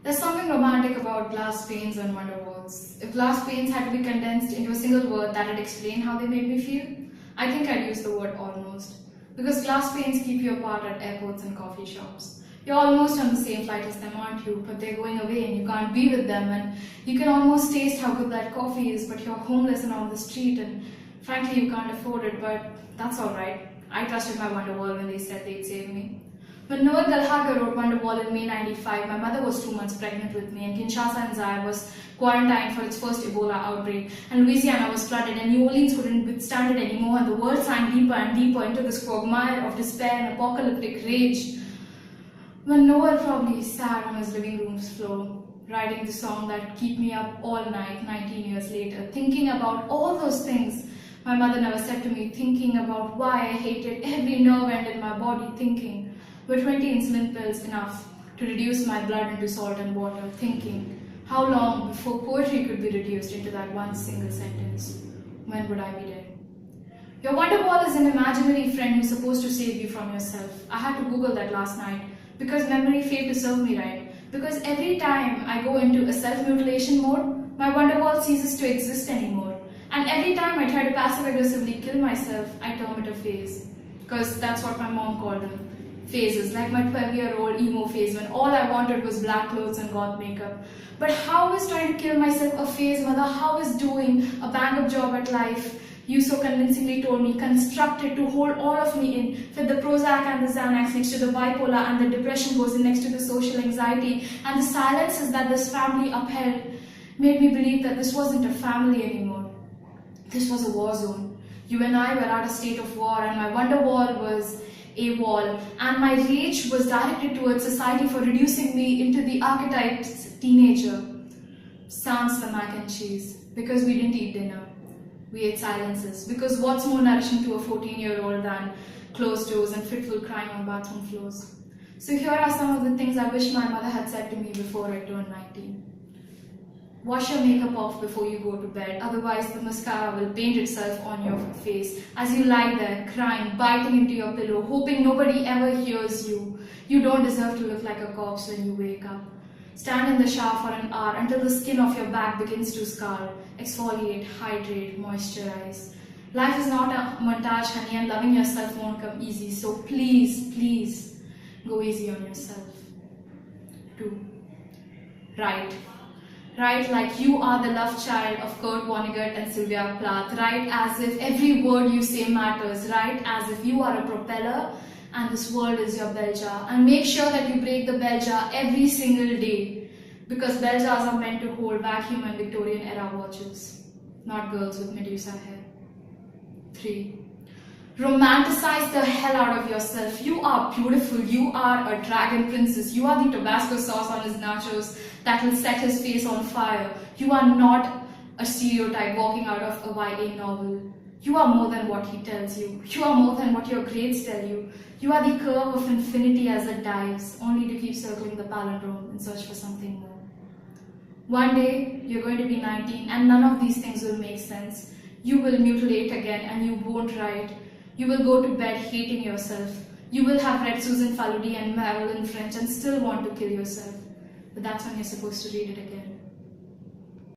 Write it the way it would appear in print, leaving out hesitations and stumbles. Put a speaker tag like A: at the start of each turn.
A: There's something romantic about glass panes and wonder words. If glass panes had to be condensed into a single word that would explain how they made me feel, I think I'd use the word almost. Because glass panes keep you apart at airports and coffee shops. You're almost on the same flight as them, aren't you? But they're going away and you can't be with them, and you can almost taste how good that coffee is, but you're homeless and on the street, and frankly you can't afford it, but that's alright. I trusted my Wonderwall when they said they'd save me. When Noel Gallagher wrote Wonderwall in May '95, my mother was 2 months pregnant with me, and Kinshasa and Zaire was quarantined for its first Ebola outbreak, and Louisiana was flooded, and New Orleans couldn't withstand it anymore, and the world sank deeper and deeper into this quagmire of despair and apocalyptic rage. When Noel probably sat on his living room's floor, writing the song that keep me up all night 19 years later, thinking about all those things my mother never said to me, thinking about why I hated every nerve end in my body, thinking, were 20 insulin pills enough to reduce my blood into salt and water, thinking, how long before poetry could be reduced into that one single sentence? When would I be dead? Your Wonderwall is an imaginary friend who's supposed to save you from yourself. I had to Google that last night because memory failed to serve me right. Because every time I go into a self-mutilation mode, my Wonderwall ceases to exist anymore. And every time I try to passive-aggressively kill myself, I term it a phase. Because that's what my mom called them. Phases, like my 12-year-old emo phase when all I wanted was black clothes and goth makeup. But how is trying to kill myself a phase, mother? How is doing a bang-up job at life, you so convincingly told me, constructed to hold all of me in, fit the Prozac and the Xanax next to the bipolar, and the depression goes in next to the social anxiety, and the silences that this family upheld made me believe that this wasn't a family anymore. This was a war zone. You and I were at a state of war, and my Wonderwall was a wall, and my rage was directed towards society for reducing me into the archetyped teenager. Sans the mac and cheese, because we didn't eat dinner. We ate silences, because what's more nourishing to a 14-year-old than closed doors and fitful crying on bathroom floors? So here are some of the things I wish my mother had said to me before I turned 19. Wash your makeup off before you go to bed, otherwise the mascara will paint itself on your face as you lie there crying, biting into your pillow, hoping nobody ever hears you. You don't deserve to look like a corpse when you wake up. Stand in the shower for an hour until the skin of your back begins to scar. Exfoliate, hydrate, moisturize. Life is not a montage, honey, and loving yourself won't come easy. So please, please, go easy on yourself. 2. Write. Write like you are the love child of Kurt Vonnegut and Sylvia Plath. Write as if every word you say matters. Write as if you are a propeller and this world is your bell jar. And make sure that you break the bell jar every single day, because bell jars are meant to hold vacuum and Victorian era watches, not girls with Medusa hair. 3. Romanticize the hell out of yourself. You are beautiful. You are a dragon princess. You are the Tabasco sauce on his nachos that will set his face on fire. You are not a stereotype walking out of a YA novel. You are more than what he tells you. You are more than what your grades tell you. You are the curve of infinity as it dives, only to keep circling the palindrome in search for something more. One day, you're going to be 19 and none of these things will make sense. You will mutilate again and you won't write. You will go to bed hating yourself. You will have read Susan Faludi and Marilyn French and still want to kill yourself. But that's when you're supposed to read it again.